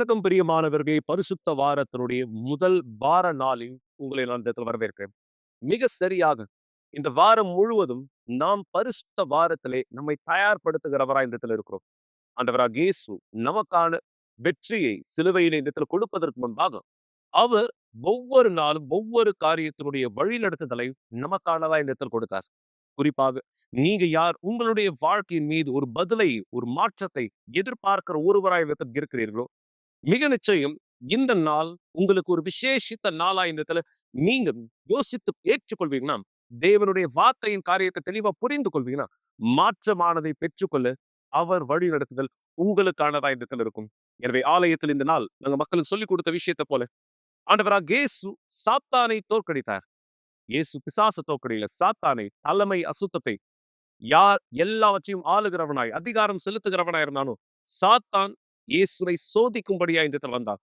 வணக்கம் பிரியமானவர்களே. பரிசுத்த வாரத்தினுடைய முதல் வார நாளில் உங்களை நான் இந்த இடத்துல வரவேற்கிறேன். மிக சரியாக இந்த வாரம் முழுவதும் நாம் பரிசுத்த வாரத்திலே நம்மை தயார்படுத்துகிறவராய் இந்த இடத்துல இருக்கிறோம். ஆண்டவராகிய இயேசு நமக்கான வெற்றியை சிலுவையிலே இந்த இடத்துல கொடுப்பதற்கு முன்பாக அவர் ஒவ்வொரு நாளும் ஒவ்வொரு காரியத்தினுடைய வழிநடத்துதலை நமக்கானதா இந்த இடத்துல கொடுத்தார். குறிப்பாக நீங்க யார், உங்களுடைய வாழ்க்கையின் மீது ஒரு பதிலை, ஒரு மாற்றத்தை எதிர்பார்க்கிற ஒருவராய் இந்த இடத்துல இருக்கிறீர்களோ, மிக நிச்சயம் இந்த நாள் உங்களுக்கு ஒரு விசேஷித்த நாளா இந்த இடத்துல நீங்க யோசித்து ஏற்றுக்கொள்வீங்கன்னா, தேவனுடைய வார்த்தையின் காரியத்தை தெளிவா புரிந்து கொள்வீங்கன்னா, மாற்றமானதை பெற்றுக்கொள்ள அவர் வழி நடத்துதல் உங்களுக்கானதா இந்த இடத்துல இருக்கும். எனவே ஆலயத்தில் இந்த நாள் நாங்க மக்களுக்கு சொல்லிக் கொடுத்த விஷயத்தை போல ஆண்டவராக இயேசு சாத்தானை தோற்கடித்தார். இயேசு பிசாச தோற்கடியில சாத்தானை, தலைமை அசுத்தத்தை, யார் எல்லாவற்றையும் ஆளுகிறவனாய் அதிகாரம் செலுத்துகிறவனாய் இருந்தானோ சாத்தான் இயேசுவை சோதிக்கும்படியா இந்த இடத்துல வந்தார்.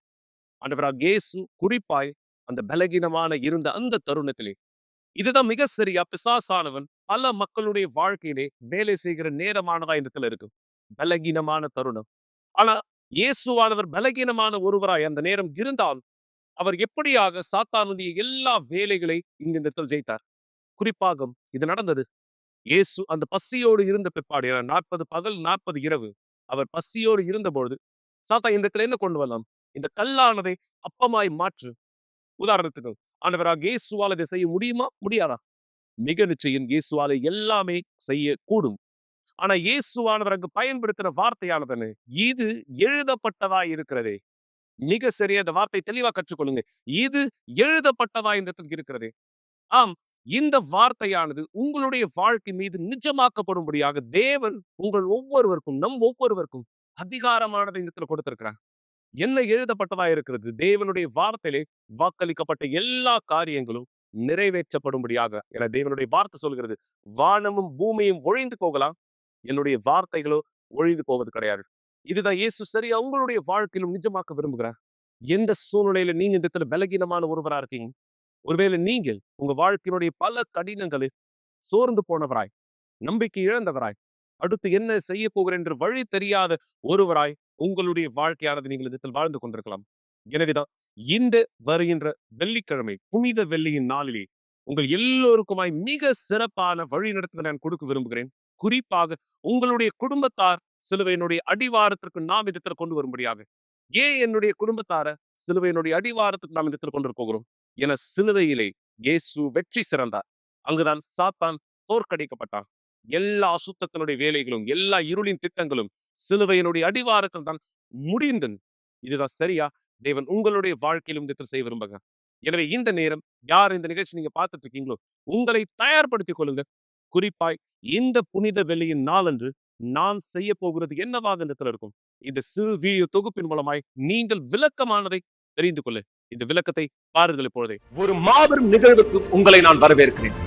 ஆண்டவராக இயேசு குறிப்பாய் அந்த பலகீனமான இருந்த அந்த தருணத்திலே, இதுதான் மிக சரியா பிசாசானவன் பல மக்களுடைய வாழ்க்கையிலே வேலை செய்கிற நேரமானதா இந்த இடத்துல இருக்கு. பலகீனமான தருணம். ஆனா இயேசுவானவர் பலகீனமான ஒருவராய் அந்த நேரம் இருந்தால் அவர் எப்படியாக சாத்தானுடைய எல்லா வேலைகளை இந்த இடத்தில் ஜெயித்தார். குறிப்பாக இது நடந்தது இயேசு அந்த பசியோடு இருந்த பிற்பாடு, 40 பகல் 40 இரவு அவர் பசியோடு இருந்தபொழுது சாத்தா இந்த இடத்துல என்ன கொண்டு வரலாம், இந்த கல்லானதை அப்பமாய் மாற்று. உதாரணத்துக்கு ஆண்டவராக இயேசுவால் இதை செய்ய முடியுமா, முடியாதா? மிக நிச்சயம் இயேசுவால எல்லாமே செய்ய கூடும். ஆனா இயேசுவானவர் அங்கு பயன்படுத்தின வார்த்தையானதுன்னு, இது எழுதப்பட்டதா இருக்கிறதே. மிக சரியா இந்த வார்த்தை தெளிவா கற்றுக்கொள்ளுங்க. இது எழுதப்பட்டதா இந்த இடத்துக்கு இருக்கிறதே. ஆம், இந்த வார்த்தையானது உங்களுடைய வாழ்க்கை மீது நிஜமாக்கப்படும்படியாக தேவன் உங்கள் ஒவ்வொருவருக்கும், நம் ஒவ்வொருவருக்கும் அதிகாரமானதை இந்த இடத்துல கொடுத்திருக்கிறார். என்ன எழுதப்பட்டதா இருக்கிறது? தேவனுடைய வார்த்தையிலே வாக்களிக்கப்பட்ட எல்லா காரியங்களும் நிறைவேற்றப்படும்படியாக. என தேவனுடைய வார்த்தை சொல்கிறது, வானமும் பூமியும் ஒழிந்து போகலாம், என்னுடைய வார்த்தைகளோ ஒழிந்து போவது கிடையாது. இதுதான் இயேசு சரியா உங்களுடைய வாழ்க்கையிலும் நிஜமாக்க விரும்புகிறார். எந்த சூழ்நிலையில நீங்க இந்த இடத்துல பலகீனமான ஒருவரா இருக்கீங்க, ஒருவேளை நீங்கள் உங்க வாழ்க்கையினுடைய பல கடினங்களில் சோர்ந்து போனவராய், நம்பிக்கை இழந்தவராய், அடுத்து என்ன செய்ய போகிறேன் என்று வழி தெரியாத ஒருவராய் உங்களுடைய வாழ்க்கையானது நீங்கள் இடத்தில் வாழ்ந்து கொண்டிருக்கலாம். எனவேதான் இந்த வருகின்ற வெள்ளிக்கிழமை, புனித வெள்ளியின் நாளிலே உங்கள் எல்லோருக்குமாய் மிக சிறப்பான வழி நடத்த நான் கொடுக்க விரும்புகிறேன். குறிப்பாக உங்களுடைய குடும்பத்தார் சிலுவையினுடைய அடிவாரத்திற்கு நாம் இடத்தில் கொண்டு வரும்படியாக. ஏன் என்னுடைய குடும்பத்தார சிலுவையினுடைய அடிவாரத்துக்கு நாம் இடத்தில் கொண்டு போகிறோம்? என சிலுவையிலே இயேசு வெற்றி சிறந்தார். அங்குதான் சாத்தான் தோற்கடிக்கப்பட்டான். எல்லா அசுத்தத்தினுடைய வேலைகளும், எல்லா இருளின் திட்டங்களும் சிலுவையினுடைய அடிவாரத்தில் தான் முடிந்தது. இதுதான் சரியா தேவன் உங்களுடைய வாழ்க்கையிலும் இந்த செய்ய விரும்புங்க. எனவே இந்த நேரம் யார் இந்த நிகழ்ச்சி நீங்க பார்த்துட்டு இருக்கீங்களோ, உங்களை தயார்படுத்திக் கொள்ளுங்க. குறிப்பாய் இந்த புனித வெள்ளியின் நாளன்று நான் செய்ய போகிறது என்னவாக இந்த இருக்கும், இந்த சிறு வீடியோ தொகுப்பின் மூலமாய் நீங்கள் விளக்கமானதை தெரிந்து கொள்ள இந்த விளக்கத்தை பாருங்கள். இப்பொழுதே ஒரு மாபெரும் நிகழ்வுக்கு உங்களை நான் வரவேற்கிறேன்.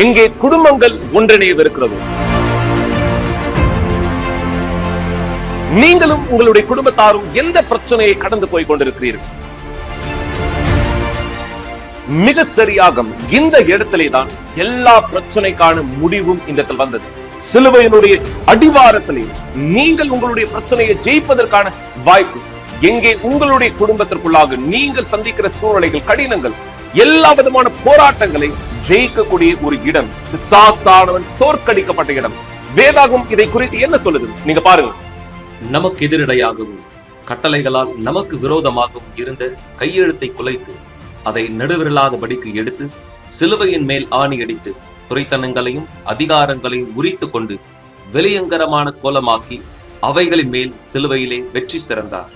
எங்கே குடும்பங்கள் ஒன்றிணையவிருக்கிறது. நீங்களும் உங்களுடைய குடும்பத்தாரும் எந்த பிரச்சனையை கடந்து போய் கொண்டிருக்கிறீர்கள்? மிக சரியாக இந்த இடத்திலே தான் எல்லா பிரச்சனைக்கான முடிவும் இந்த இடத்தில் வந்தது. சிலுவையினுடைய அடிவாரத்திலே நீங்கள் உங்களுடைய பிரச்சனையை ஜெயிப்பதற்கான வாய்ப்பு. எங்கே உங்களுடைய குடும்பத்திற்குள்ளாக நீங்கள் சந்திக்கிற சூழ்நிலைகள், கடினங்கள், எல்லா விதமான போராட்டங்களை ஜெயிக்கக்கூடிய ஒரு இடம், பிசாசானவன் தோற்கடிக்கப்பட்ட இடம். வேதாகம் இதை குறித்து என்ன சொல்லுது? நீங்க பாருங்க. நமக்கு எதிரடையாகவும் கட்டளைகளால் நமக்கு விரோதமாகவும் இருந்த கையெழுத்தை குலைத்து அதை நடுவிரலாதபடிக்கு எடுத்து சிலுவையின் மேல் ஆணி அடித்து துரைத்தனங்களையும் அதிகாரங்களையும் உரித்து கொண்டு வெளியங்கரமான கோலமாக்கி அவைகளின் மேல் சிலுவையிலே வெற்றி சிறந்தார்.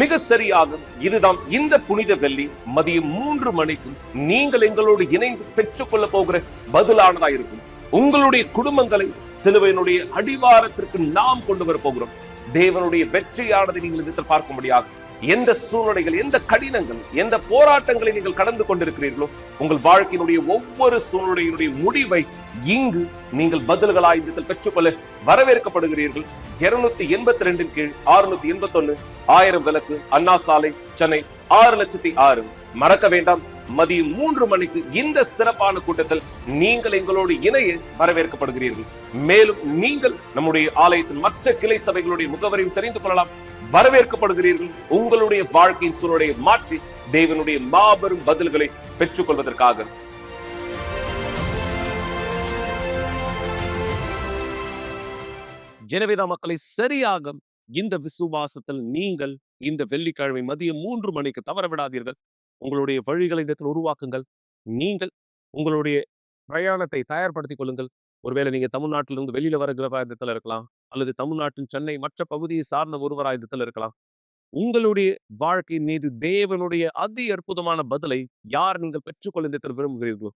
மிக சரியாக இதுதான் இந்த புனித வெள்ளி மதியம் 3 மணிக்கு நீங்கள் எங்களோடு இணைந்து பெற்றுக்கொள்ள போகிற பதிலானதா இருக்கும். உங்களுடைய குடும்பங்களை சிலுவையினுடைய அடிவாரத்திற்கு நாம் கொண்டு வர போகிறோம். தேவனுடைய வெற்றியானதை நீங்கள் இதில் பார்க்கும்படியாக எந்த சூழ்நிலைகள், எந்த கடினங்கள், எந்த போராட்டங்களை நீங்கள் கடந்து கொண்டிருக்கிறீர்களோ, உங்கள் வாழ்க்கையினுடைய ஒவ்வொரு சூழ்நிலையினுடைய முடிவை இங்கு நீங்கள் பதில்களாய் இதில் பெற்றுக்கொள்ள வரவேற்கப்படுகிறீர்கள். 282 கீழ் 681 1000 விளக்கு, அண்ணா சாலை, சென்னை 6,06,000. மறக்க வேண்டாம், மதியம் 3 மணிக்கு இந்த சிறப்பான கூட்டத்தில் நீங்கள் எங்களோடு இணைய வரவேற்கப்படுகிறீர்கள். மேலும் நீங்கள் நம்முடைய ஆலயத்தின் மற்ற கிளை சபைகளுடைய முகவரியும் தெரிந்து கொள்ளலாம். வரவேற்கப்படுகிறீர்கள். உங்களுடைய வாழ்க்கையின் சூழலை மாற்றி தேவனுடைய மாபெரும் பதில்களை பெற்றுக் கொள்வதற்காக. எனவேதான் மக்களை, சரியாக இந்த விசுவாசத்தில் நீங்கள் இந்த வெள்ளிக்கிழமை மதியம் 3 மணிக்கு தவற விடாதீர்கள். உங்களுடைய வழிகளை இந்த இடத்தில் உருவாக்குங்கள். நீங்கள் உங்களுடைய பிரயாணத்தை தயார்படுத்திக் கொள்ளுங்கள். ஒருவேளை நீங்க தமிழ்நாட்டிலிருந்து வெளியில வருகிற இடத்துல இருக்கலாம், அல்லது தமிழ்நாட்டின் சென்னை மற்ற பகுதியை சார்ந்த ஒருவராய் இடத்துல இருக்கலாம். உங்களுடைய வாழ்க்கையின் மீது தேவனுடைய அதி அற்புதமான பதிலை யார் நீங்கள் பெற்றுக்கொள்ள இந்த இடத்தில் விரும்புகிறீர்களோ,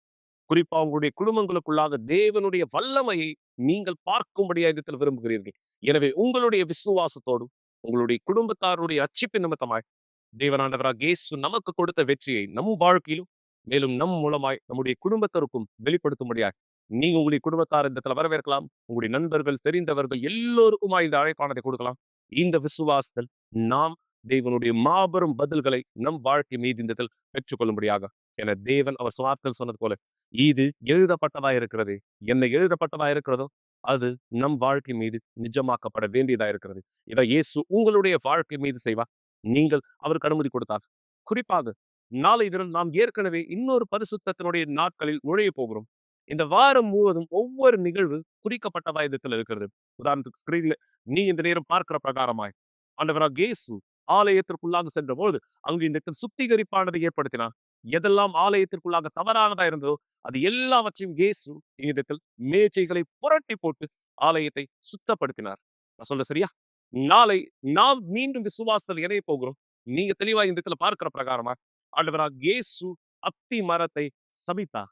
குறிப்பா உங்களுடைய குடும்பங்களுக்குள்ளாக தேவனுடைய வல்லமையை நீங்கள் பார்க்கும்படியா இடத்தில் விரும்புகிறீர்கள். எனவே உங்களுடைய விசுவாசத்தோடும் உங்களுடைய குடும்பத்தாருடைய ரட்சிப்பின் நிமித்தமாய் தேவனாண்டவராக இயேசு நமக்கு கொடுத்த வெற்றியை நம் வாழ்க்கையிலும், மேலும் நம் மூலமாய் நம்முடைய குடும்பத்திற்கும் வெளிப்படுத்தும்படியாய் நீங்க உங்களுடைய குடும்பத்தார் இந்த இடத்துல வரவேற்கலாம். உங்களுடைய நண்பர்கள், தெரிந்தவர்கள் எல்லோருக்குமாய் இந்த அழைப்பானதை கொடுக்கலாம். இந்த விசுவாசத்தில் நாம் தேவனுடைய மாபெரும் பதில்களை நம் வாழ்க்கை மீது இந்த இடத்தில் பெற்றுக்கொள்ளும்படியாக, என தேவன் அவர் சுவார்த்தத்தில் சொன்னது போல, இது எழுதப்பட்டதா இருக்கிறது. என்ன எழுதப்பட்டதா இருக்கிறதோ அது நம் வாழ்க்கை மீது நிஜமாக்கப்பட வேண்டியதா இருக்கிறது. இதை இயேசு உங்களுடைய வாழ்க்கை மீது செய்வார். நீங்கள் அவருக்கு அனுமதி கொடுத்தார். குறிப்பாக நாளை தினம் நாம் ஏற்கனவே இன்னொரு பரிசுத்தத்தினுடைய நாட்களில் நுழைய போகிறோம். இந்த வாரம் முழுவதும் ஒவ்வொரு நிகழ்வு குறிக்கப்பட்ட விதத்தில் இருக்கிறது. உதாரணத்துக்கு ஸ்கிரீன்ல நீ இந்த நேரம் பார்க்கிற பிரகாரமாய் ஆண்டவராக இயேசு ஆலயத்திற்குள்ளாக சென்ற போது அங்கு இந்த சுத்திகரிப்பானதை ஏற்படுத்தினார். எதெல்லாம் ஆலயத்திற்குள்ளாக தவறானதா இருந்ததோ அது எல்லாவற்றையும் இயேசு இந்த மேஜைகளை புரட்டி போட்டு ஆலயத்தை சுத்தப்படுத்தினார். நான் சொல்ல சரியா? நாளை நாம் மீண்டும் விசுவாசத்தில் இணைய போகிறோம். நீங்க தெளிவா இந்த இடத்துல பார்க்கிற பிரகாரமா ஆண்டவராக இயேசு அத்தி மரத்தை சபித்தார்.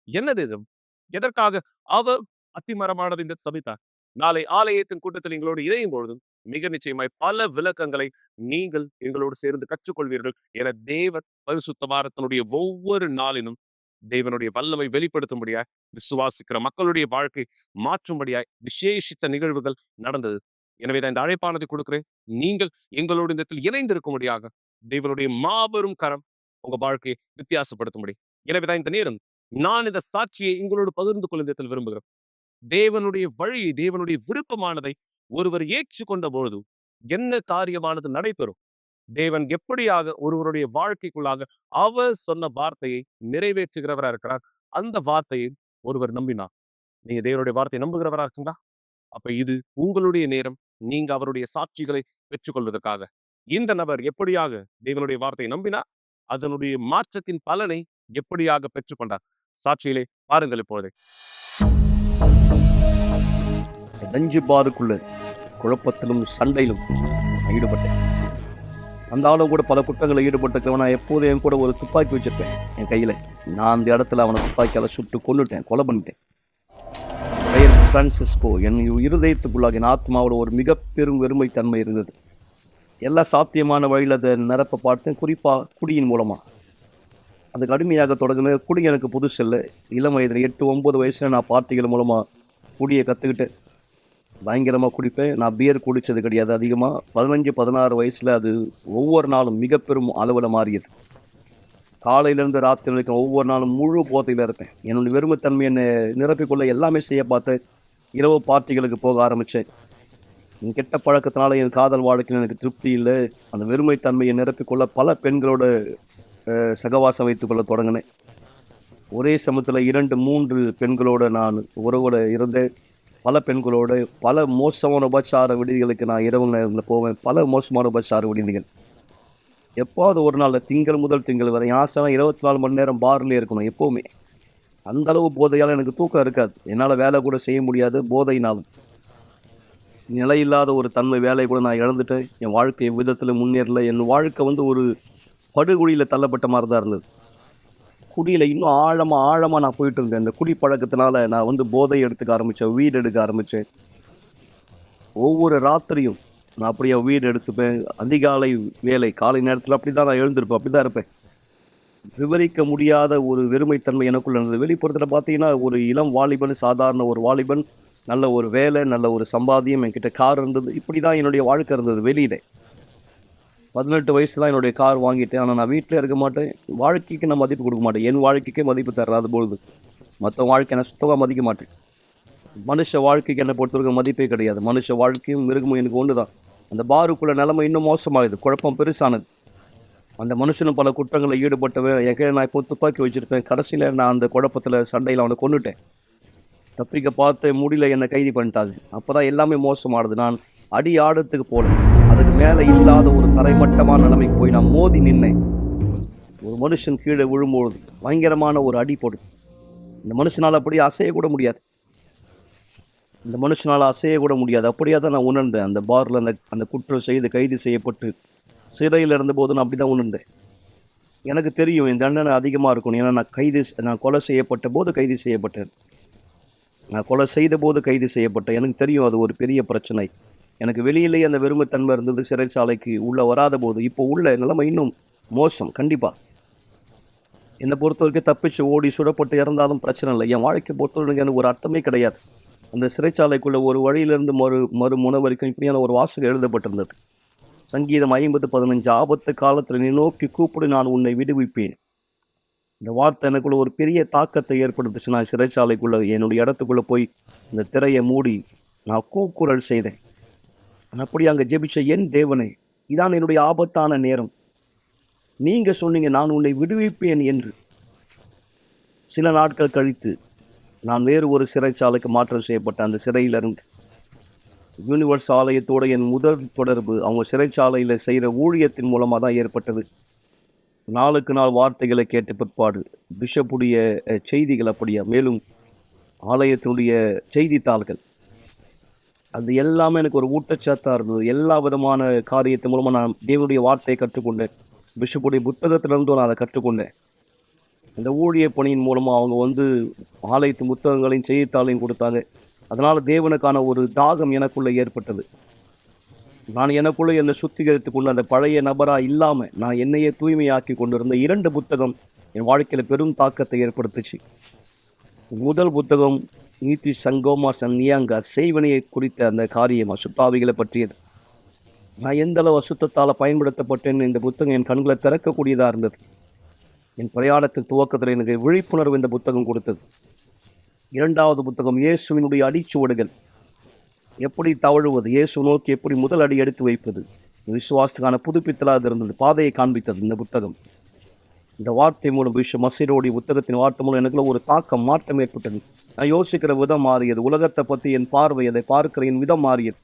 என்னது இது? எதற்காக அவர் அத்திமரமானது இந்த சபித்தார்? நாளை ஆலயத்தின் கூட்டத்தில் எங்களோடு இணையும் பொழுதும் மிக நிச்சயமாய் பல விளக்கங்களை நீங்கள் எங்களோடு சேர்ந்து கற்றுக்கொள்வீர்கள் என தேவன் பரிசுத்த வாரத்தினுடைய ஒவ்வொரு நாளிலும் தேவனுடைய வல்லமை வெளிப்படுத்தும்படியாய், விசுவாசிக்கிற மக்களுடைய வாழ்க்கை மாற்றும்படியாய் விசேஷித்த நிகழ்வுகள் நடந்தது. எனவே நான் இந்த அழைப்பானதை கொடுக்கிறேன். நீங்கள் எங்களோடு இந்த இடத்தில் இணைந்திருக்கும்படியாக தேவனுடைய மாபெரும் கரம் உங்க வாழ்க்கையை வித்தியாசப்படுத்தும்படி. எனவேதான் இந்த நேரம் நான் இந்த சாட்சியை உங்களோடு பகிர்ந்து கொள்ளும் விரும்புகிறேன். தேவனுடைய வழியை, தேவனுடைய விருப்பமானதை ஒருவர் ஏற்றுக்கொண்ட பொழுது என்ன காரியமானது நடைபெறும்? தேவன் எப்படியாக ஒருவருடைய வாழ்க்கைக்குள்ளாக அவர் சொன்ன வார்த்தையை நிறைவேற்றுகிறவரா இருக்கிறார். அந்த வார்த்தையை ஒருவர் நம்பினார். நீங்க தேவனுடைய வார்த்தையை நம்புகிறவரா இருக்கீங்களா? அப்ப இது உங்களுடைய நேரம். நீங்க அவருடைய சாட்சிகளை பெற்றுக்கொள்வதற்காக. இந்த நபர் எப்படியாக தேவனுடைய வார்த்தையை நம்பினார், அதனுடைய மாற்றத்தின் பலனை எப்படியாக பெற்றுக்கொண்டார்? சாட்சியிலே பாருங்கள். இப்பொழுது அடைஞ்சு பாருக்குள்ள குழப்பத்திலும் சண்டையிலும் ஈடுபட்டேன். அந்த ஆளும் கூட பல குற்றங்களில் ஈடுபட்டிருக்கிறவன். நான் எப்போதும் என் கூட ஒரு துப்பாக்கி வச்சிருப்பேன் என் கையில. நான் அந்த இடத்துல அவனை துப்பாக்கியால சுட்டு கொண்டுட்டேன், கொலை பண்ணிட்டேன். பெயர் பிரான்சிஸ்கோ. என் இருதயத்துக்குள்ளாக என் ஆத்மாவோட ஒரு மிக பெரும் வெறுமை தன்மை இருந்தது. எல்லா சாத்தியமான வழியில் அதை நிரப்ப பார்த்தேன். குறிப்பாக குடியின் மூலமா அதுக்கு அடிமையாக தொடங்கின. குடி எனக்கு புதுசு இல்லை. இளம் வயதில் 8-9 வயசுல நான் பார்ட்டிகள் மூலமாக குடியை கற்றுக்கிட்டு பயங்கரமாக குடிப்பேன். நான் பியர் குடித்தது கிடையாது அதிகமாக. 15-16 வயசில் அது ஒவ்வொரு நாளும் மிக பெரும் அளவில் மாறியது. காலையிலேருந்து ராத்திரி வரைக்கும் ஒவ்வொரு நாளும் முழு போதையில் இருப்பேன். என்னுடைய வெறுமைத்தன்மை என்னை நிரப்பிக்கொள்ள எல்லாமே செய்ய பார்த்தேன். இரவு பார்ட்டிகளுக்கு போக ஆரம்பித்தேன். என் கெட்ட பழக்கத்தினால என் காதல் வாழ்க்கையில் எனக்கு திருப்தி இல்லை. அந்த வெறுமைத்தன்மையை நிரப்பிக்கொள்ள பல பெண்களோட சகவாசம் வைத்துக்கொள்ள தொடங்கினேன். ஒரே சமயத்தில் 2-3 பெண்களோட நான் உறவோட இருந்தேன். பல பெண்களோடு பல மோசமான உபச்சார விடுதிகளுக்கு நான் இரவு நேரத்தில் போவேன். பல மோசமான உபச்சார விடுதிகள். எப்போது ஒரு நாள் திங்கள் முதல் திங்கள் வரை ஆசைனா 24 மணி நேரம் பார்லேயே இருக்கணும் எப்போவுமே. அந்த அளவு போதையால் எனக்கு தூக்கம் இருக்காது. என்னால் வேலை கூட செய்ய முடியாது. போதையினாலும் நிலையில்லாத ஒரு தன்மை, வேலையை கூட நான் இழந்துட்டு என் வாழ்க்கை விதத்தில் முன்னேறல. என் வாழ்க்கை ஒரு படுகொழியில் தள்ளப்பட்ட மாதிரி தான் இருந்தது. குடியில் இன்னும் ஆழமாக நான் போயிட்டு இருந்தேன். இந்த குடி பழக்கத்தினால நான் போதை எடுத்துக்க ஆரம்பித்தேன், வீடு எடுக்க ஆரம்பித்தேன். ஒவ்வொரு ராத்திரியும் நான் அப்படியே வீடு எடுத்துப்பேன். அதிகாலை வேலை, காலை நேரத்தில் அப்படி தான் நான் எழுந்திருப்பேன், அப்படி தான் இருப்பேன். விவரிக்க முடியாத ஒரு வெறுமைத்தன்மை எனக்குள்ள இருந்தது. வெளிப்புறத்தில் பார்த்தீங்கன்னா ஒரு இளம் வாலிபன், சாதாரண ஒரு வாலிபன், நல்ல ஒரு வேலை, நல்ல ஒரு சம்பாத்தியம், என்கிட்ட கார் இருந்தது. இப்படி தான் என்னுடைய வாழ்க்கை இருந்தது வெளியில. 18 வயசு தான் என்னுடைய கார் வாங்கிட்டேன். ஆனால் நான் வீட்டில் இருக்க மாட்டேன். வாழ்க்கைக்கு நான் மதிப்பு கொடுக்க மாட்டேன். என் வாழ்க்கைக்கே மதிப்பு தராது பொழுது மற்ற வாழ்க்கை நான் சுத்தமாக மதிக்க மாட்டேன். மனுஷ வாழ்க்கைக்கு என்னை பொறுத்தவரைக்கும் மதிப்பே கிடையாது. மனுஷ வாழ்க்கையும் மிருகமும் எனக்கு ஒன்று தான். அந்த பாருக்குள்ள நிலைமை இன்னும் மோசமாகுது. குழப்பம் பெருசானது. அந்த மனுஷனும் பல குற்றங்களில் ஈடுபட்டவன். என் கையில் நான் இப்போ துப்பாக்கி வச்சுருப்பேன். கடைசியில் நான் அந்த குழப்பத்தில் சண்டையில் அவனை கொன்னுட்டேன். தப்பிக்க பார்த்து முடியல, என்னை கைது பண்ணிட்டாங்க. அப்போ தான் எல்லாமே மோசமானது. நான் அடி ஆழத்துக்கு போல அதுக்கு மேலே இல்லாத ஒரு தரைமட்டமான நிலைமைக்கு போய் நான் மோதி நின்னேன். ஒரு மனுஷன் கீழே விழும்பொழுது பயங்கரமான ஒரு அடி போடும். இந்த மனுஷனால் அப்படியே அசையக்கூட முடியாது. இந்த மனுஷனால் அசையக்கூட முடியாது. அப்படியே தான் நான் உணர்ந்தேன். அந்த பாரில் அந்த குற்றம் செய்து கைது செய்யப்பட்டு சிறையில் இருந்தபோது நான் அப்படி தான் உணர்ந்தேன். எனக்கு தெரியும் என் தண்டனை அதிகமாக இருக்கணும். ஏன்னா நான் கொலை செய்யப்பட்ட போது கைது செய்யப்பட்டேன். நான் கொலை செய்த போது கைது செய்யப்பட்டேன். எனக்கு தெரியும் அது ஒரு பெரிய பிரச்சனை. எனக்கு வெளியிலேயே அந்த வெறுமைத்தன்மை இருந்தது. சிறைச்சாலைக்கு உள்ளே வராத போது இப்போ உள்ள நிலைமை இன்னும் மோசம். கண்டிப்பாக என்னை பொறுத்த வரைக்கும் தப்பிச்சு ஓடி சுடப்பட்டு இறந்தாலும் பிரச்சனை இல்லை. என் வாழ்க்கை பொறுத்தவரைக்கும் எனக்கு ஒரு அர்த்தமே கிடையாது. அந்த சிறைச்சாலைக்குள்ளே ஒரு வழியிலிருந்து மறு முனை வரைக்கும் இப்படியான ஒரு வாசகம் எழுதப்பட்டிருந்தது. சங்கீதம் 50:15, ஆபத்து காலத்தில் நீ நோக்கி கூப்பிடு, நான் உன்னை விடுவிப்பேன். இந்த வார்த்தை எனக்குள்ள ஒரு பெரிய தாக்கத்தை ஏற்படுத்துச்சு. நான் சிறைச்சாலைக்குள்ளே என்னுடைய இடத்துக்குள்ளே போய் இந்த திரையை மூடி நான் கூக்குரல் செய்தேன். நான் அப்படி அங்கே ஜெபிச்ச, என் தேவனே, இதான் என்னுடைய ஆபத்தான நேரம். நீங்கள் சொன்னீங்க நான் உன்னை விடுவிப்பேன் என்று. சில நாட்கள் கழித்து நான் வேறு ஒரு சிறைச்சாலைக்கு மாற்றம் செய்யப்பட்ட அந்த சிறையிலிருந்து யூனிவர்ஸ் ஆலயத்தோடு என் முதல் தொடர்பு அவங்க சிறைச்சாலையில் செய்கிற ஊழியத்தின் மூலமாக தான் ஏற்பட்டது. நாளுக்கு நாள் வார்த்தைகளை கேட்ட பிற்பாடு பிஷப்புடைய செய்திகள் அப்படியா, மேலும் ஆலயத்தினுடைய செய்தித்தாள்கள், அது எல்லாமே எனக்கு ஒரு ஊட்டச்சத்தாக இருந்தது. எல்லா விதமான காரியத்தின் மூலமாக நான் தேவனுடைய வார்த்தையை கற்றுக்கொண்டேன். பிஷப்புடைய புத்தகத்திலிருந்து நான் அதை கற்றுக்கொண்டேன். இந்த ஊழிய பணியின் மூலமாக அவங்க ஆலயத்து புத்தகங்களையும் செய்தித்தாளையும் கொடுத்தாங்க. அதனால் தேவனுக்கான ஒரு தாகம் எனக்குள்ளே ஏற்பட்டது. நான் எனக்குள்ளே என்னை சுத்திகரித்து கொண்டு அந்த பழைய நபராக இல்லாமல் நான் என்னையே தூய்மையாக்கி கொண்டிருந்த 2 புத்தகம் என் வாழ்க்கையில் பெரும் தாக்கத்தை ஏற்படுத்துச்சு. முதல் புத்தகம் நீதி சங்கோமா சன்னியாங்கா, செய்வனையை குறித்த அந்த காரியம் அசுத்தாவிகளை பற்றியது. நான் எந்த அளவு அசுத்தத்தால் பயன்படுத்தப்பட்டேன்னு இந்த புத்தகம் என் கண்களை திறக்கக்கூடியதாக இருந்தது. என் பிரயாணத்தின் துவக்கத்தில் எனக்கு விழிப்புணர்வு இந்த புத்தகம் கொடுத்தது. 2வது புத்தகம் இயேசுவினுடைய அடிச்சுவடுகள், எப்படி தவழுவது, இயேசு நோக்கி எப்படி முதல் அடி எடுத்து வைப்பது, விசுவாசத்துக்கான புதுப்பித்தலாக இருந்தது, பாதையை காண்பித்தது இந்த புத்தகம். இந்த வார்த்தை மூலம் மசீரோடைய புத்தகத்தின் வார்த்தை மூலம் எனக்குள்ள ஒரு தாக்கம், மாற்றம் ஏற்பட்டது. நான் யோசிக்கிற விதம் மாறியது. உலகத்தை பற்றி என் பார்வை, அதை பார்க்கிற என் விதம் மாறியது.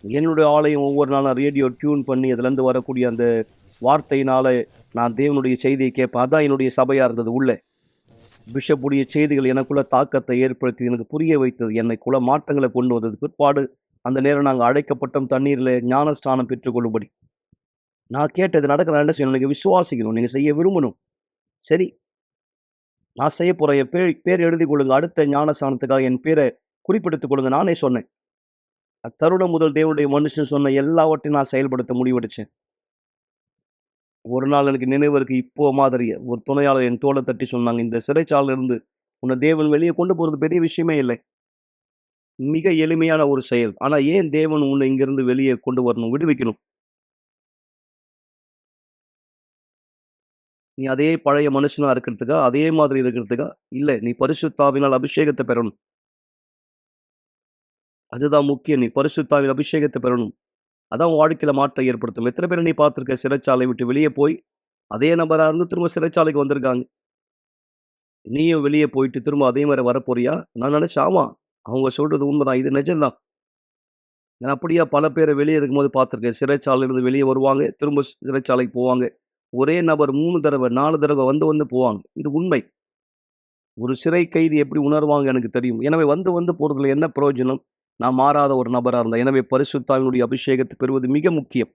என்னுடைய ஆலயம் ஒவ்வொரு நாளும் ரேடியோ டியூன் பண்ணி அதுலேருந்து வரக்கூடிய அந்த வார்த்தையினால் நான் தேவனுடைய செய்தியை கேட்பேன். அதுதான் என்னுடைய சபையாக இருந்தது. உள்ளே பிஷப்புடைய செய்திகள் எனக்குள்ள தாக்கத்தை ஏற்படுத்தி எனக்கு புரிய வைத்தது. என்னைக்குள்ள மாற்றங்களை கொண்டு வந்தது. பிற்பாடு அந்த நேரம் நாங்கள் அழைக்கப்பட்டோம் தண்ணீரில் ஞானஸ்தானம் பெற்றுக்கொள்ளும்படி. நான் கேட்டது நடக்க, நான் என்ன செய்யணும், நீங்கள் விசுவாசிக்கணும், நீங்கள் செய்ய விரும்பணும். சரி, நான் செய்ய போகிறேன், என் பேர் எழுதி கொள்ளுங்க, அடுத்த ஞானஸ்தானத்துக்காக என் பேரை குறிப்பிடுத்துக் கொள்ளுங்க. நானே சொன்னேன். அத்தருணம் முதல் தேவனுடைய மனுஷன் சொன்ன எல்லாவற்றையும் நான் செயல்படுத்த முடிவெடுத்தேன். ஒரு நாள் எனக்கு நினைவு இருக்கு. இப்போ மாதிரி ஒரு துணையாளர் என் தோளை தட்டி சொன்னாங்க, இந்த சிறைச்சாலையிலிருந்து உன்னை தேவன் வெளியே கொண்டு போகிறது பெரிய விஷயமே இல்லை, மிக எளிமையான ஒரு செயல். ஆனால் ஏன் தேவன் உன்னை இங்கிருந்து வெளியே கொண்டு வரணும், விடுவிக்கணும்? நீ அதே பழைய மனுஷனா இருக்கிறதுக்கா, அதே மாதிரி இருக்கிறதுக்கா? இல்லை, நீ பரிசுத்தாவினால் அபிஷேகத்தை பெறணும். அதுதான் முக்கியம். நீ பரிசுத்தாவின் அபிஷேகத்தை பெறணும். அதான் வாழ்க்கையில் மாற்றம் ஏற்படுத்தும். எத்தனை பேரை நீ பார்த்துருக்க சிறைச்சாலை விட்டு வெளியே போய் அதே நபராக இருந்து திரும்ப சிறைச்சாலைக்கு வந்திருக்காங்க. நீயும் வெளியே போயிட்டு திரும்ப அதே மாதிரி வரப்போறியா? நான் நினச்சேன், ஆமாம், அவங்க சொல்கிறது உண்மைதான், இது நிஜம்தான். நான் அப்படியா பல பேரை வெளியே இருக்கும்போது பார்த்துருக்கேன். சிறைச்சாலையிலிருந்து வெளியே வருவாங்க, திரும்ப சிறைச்சாலைக்கு போவாங்க. ஒரே நபர் 3 தடவை 4 தடவை வந்து போவாங்க. இது உண்மை. ஒரு சிறை கைதி எப்படி உணர்வாங்க எனக்கு தெரியும். எனவே வந்து போகிறதுல என்ன பிரயோஜனம்? நான் மாறாத ஒரு நபராக இருந்தேன். எனவே பரிசுத்தாவினுடைய அபிஷேகத்தை பெறுவது மிக முக்கியம்.